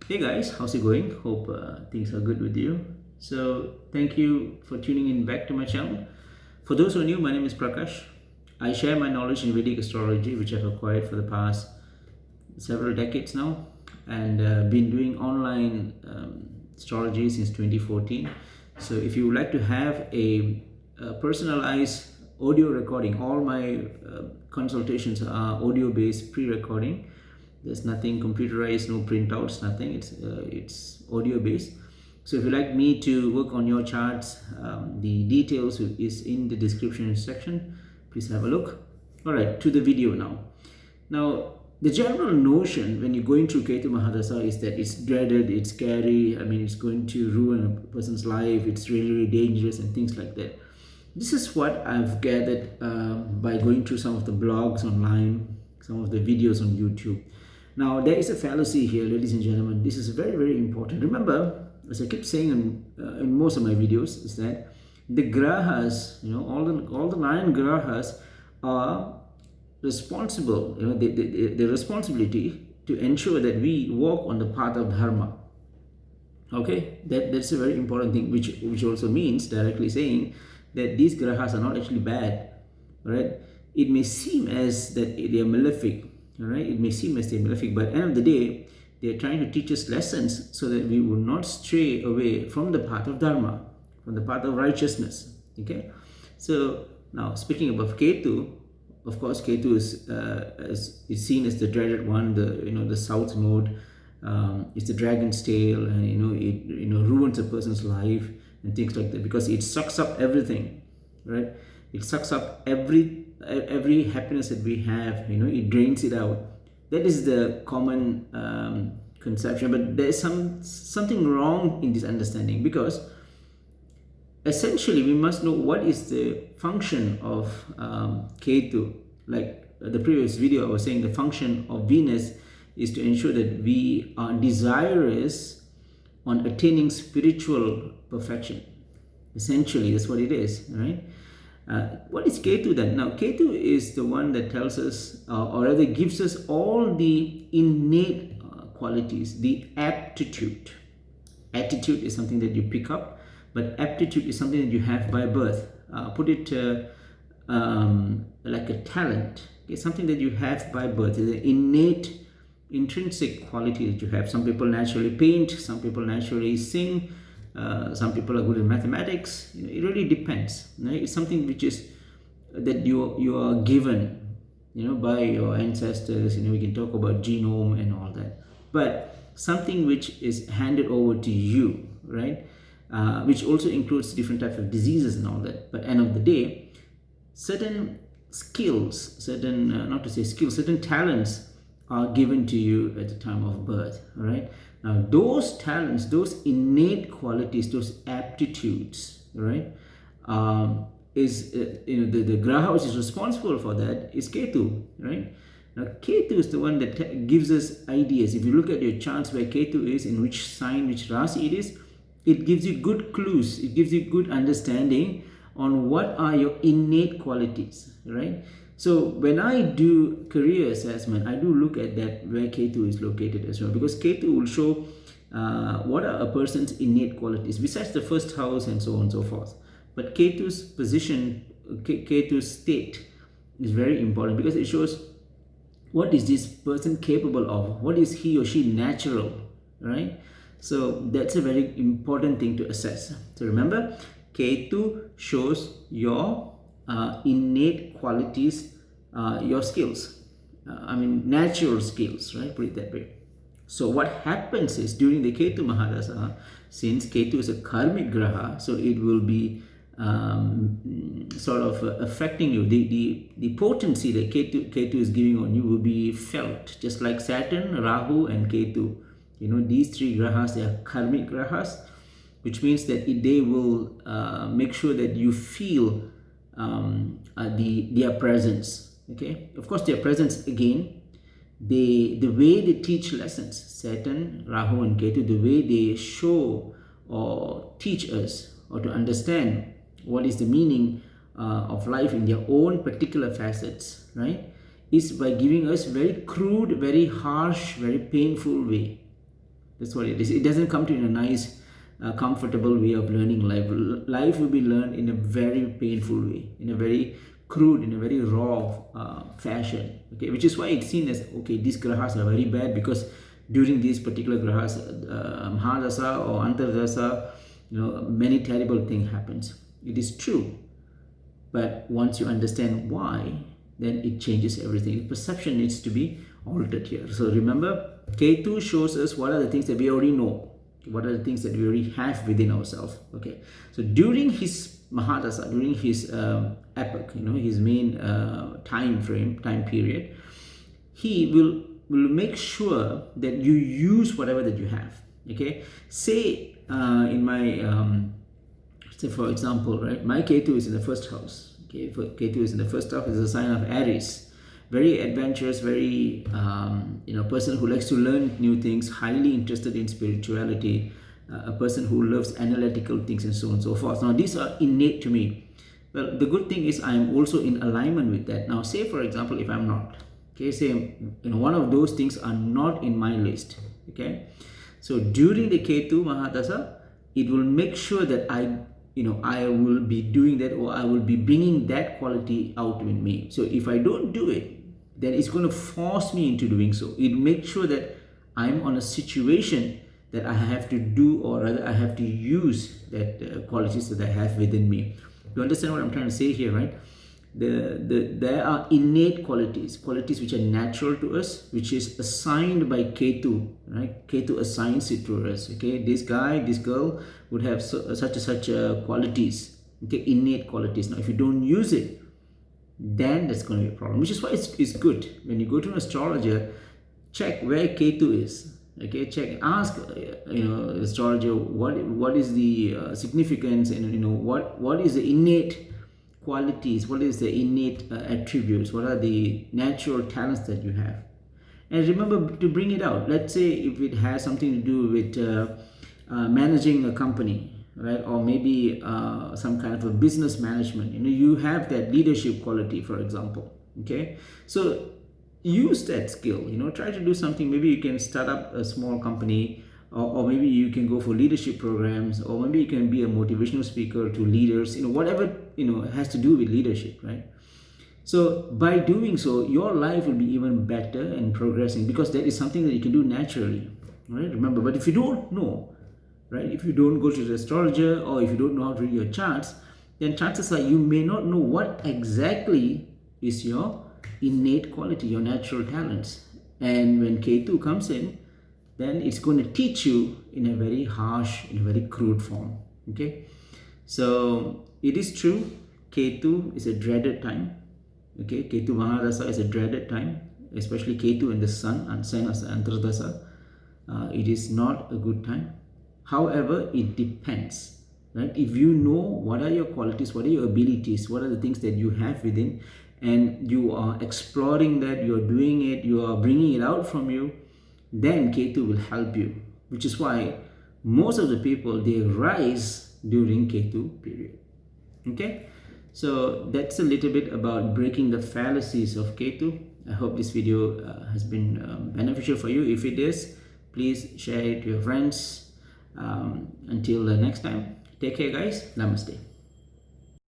Hey guys, how's it going? Hope things are good with you. So, thank you for tuning in back to my channel. For those who are new, my name is Prakash. I share my knowledge in Vedic astrology, which I've acquired for the past several decades now, and been doing online astrology since 2014. So, if you would like to have a personalized audio recording, all my consultations are audio based pre recording. There's nothing computerized, no printouts, nothing. It's audio based. So if you like me to work on your charts, the details is in the description section. Please have a look. All right, to the video now. Now, the general notion when you're going through Ketu Mahadasha is that it's dreaded, it's scary. I mean, it's going to ruin a person's life. It's really, really dangerous and things like that. This is what I've gathered by going through some of the blogs online, some of the videos on YouTube. Now, there is a fallacy here, ladies and gentlemen. This is very, very important. Remember, as I keep saying in most of my videos, is that the grahas, all the 9 grahas are responsible. The responsibility to ensure that we walk on the path of dharma. Okay, that's a very important thing, which also means directly saying that these grahas are not actually bad. Right? It may seem as that they are malefic. All right, it may seem as they're malefic, but at the end of the day, they're trying to teach us lessons so that we will not stray away from the path of dharma, from the path of righteousness. Okay, so now speaking about Ketu, of course, Ketu is seen as the dreaded one, the south node. It's the dragon's tail, and it ruins a person's life and things like that because it sucks up everything, right? It sucks up every happiness that we have. It drains it out. That is the common conception, but there is something wrong in this understanding, because essentially we must know what is the function of Ketu. Like the previous video, I was saying the function of Venus is to ensure that we are desirous on attaining spiritual perfection. Essentially, that's what it is, right? What is Ketu then? Now, Ketu is the one that tells us, or rather gives us all the innate qualities, the aptitude. Attitude is something that you pick up, but aptitude is something that you have by birth. Put it like a talent. It's something that you have by birth. It's an innate, intrinsic quality that you have. Some people naturally paint, some people naturally sing, some people are good in mathematics. It really depends. Right? It's something which is that you are given, by your ancestors. We can talk about genome and all that, but something which is handed over to you, right? Which also includes different types of diseases and all that. But end of the day, certain skills, certain talents are given to you at the time of birth. All right. Now, those talents, those innate qualities, those aptitudes, right, is the graha which is responsible for that is Ketu, right? Now, Ketu is the one that gives us ideas. If you look at your charts where Ketu is, in which sign, which rasi it is, it gives you good clues. It gives you good understanding on what are your innate qualities, right? So when I do career assessment, I do look at that where Ketu is located as well, because Ketu will show what are a person's innate qualities besides the first house and so on and so forth. But Ketu's position, Ketu's state is very important because it shows what is this person capable of, what is he or she natural, right? So that's a very important thing to assess. So remember, Ketu shows your innate qualities, your skills, natural skills, right? Put it that way. So what happens is during the Ketu Mahadasha, since Ketu is a karmic graha, so it will be sort of affecting you. The potency that Ketu is giving on you will be felt, just like Saturn, Rahu, and Ketu. These 3 grahas, they are karmic grahas, which means that they will make sure that you feel their presence. Okay, of course, their presence again. The way they teach lessons, Saturn, Rahu, and Ketu, the way they show or teach us or to understand what is the meaning of life in their own particular facets, right, is by giving us very crude, very harsh, very painful way. That's what it is. It doesn't come to in a nice, comfortable way of learning life. Life will be learned in a very painful way, in a very crude, in a very raw fashion. Okay, which is why it's seen as, okay, these grahas are very bad because during these particular grahas, Mahadasa or Antardasa, many terrible things happens. It is true, but once you understand why, then it changes everything. Perception needs to be altered here. So remember, Ketu shows us what are the things that we already know, what are the things that we already have within ourselves. Okay, so during his Mahadasa, during his epoch, his main time period, he will make sure that you use whatever that you have. Okay, say in my say for example, right, my Ketu is in the first house. Okay, Ketu is in the first house, is a sign of Aries. Very adventurous, very person who likes to learn new things, highly interested in spirituality, a person who loves analytical things and so on and so forth. Now these are innate to me. Well, the good thing is I am also in alignment with that. Now say for example, if I'm not, okay, say one of those things are not in my list. Okay, so during the Ketu Mahadasa, it will make sure that I will be doing that, or I will be bringing that quality out in me. So if I don't do it, then it's going to force me into doing so. It makes sure that I'm on a situation that I have to do, or rather I have to use that qualities that I have within me. You understand what I'm trying to say here, right? There are innate qualities which are natural to us, which is assigned by Ketu, right? Ketu assigns it to us. Okay, this guy, this girl would have such qualities, okay, innate qualities. Now if you don't use it, then that's going to be a problem, which is why it's good when you go to an astrologer, check where Ketu is. Okay, check, ask astrologer what is the significance, and what is the innate qualities, what is the innate attributes, what are the natural talents that you have, and remember to bring it out. Let's say if it has something to do with managing a company, right, or maybe some kind of a business management, you have that leadership quality, for example. Okay, so use that skill, try to do something. Maybe you can start up a small company, or maybe you can go for leadership programs, or maybe you can be a motivational speaker to leaders, whatever has to do with leadership, right? So by doing so, your life will be even better and progressing, because that is something that you can do naturally, right? Remember, but if you don't know, right, if you don't go to the astrologer, or if you don't know how to read your charts, then chances are you may not know what exactly is your innate quality, your natural talents. And when Ketu comes in, then it's going to teach you in a very harsh, in a very crude form. Okay, so it is true, Ketu is a dreaded time. Okay, Ketu Mahadasa is a dreaded time, especially Ketu in the sun and sign as Antardasa. It is not a good time. However, it depends, right? If you know what are your qualities, what are your abilities, what are the things that you have within, and you are exploring that, you are doing it, you are bringing it out from you, then Ketu will help you, which is why most of the people, they rise during Ketu period. Okay, so that's a little bit about breaking the fallacies of Ketu. I hope this video has been beneficial for you. If it is, please share it to your friends. Until the next time, take care guys. Namaste.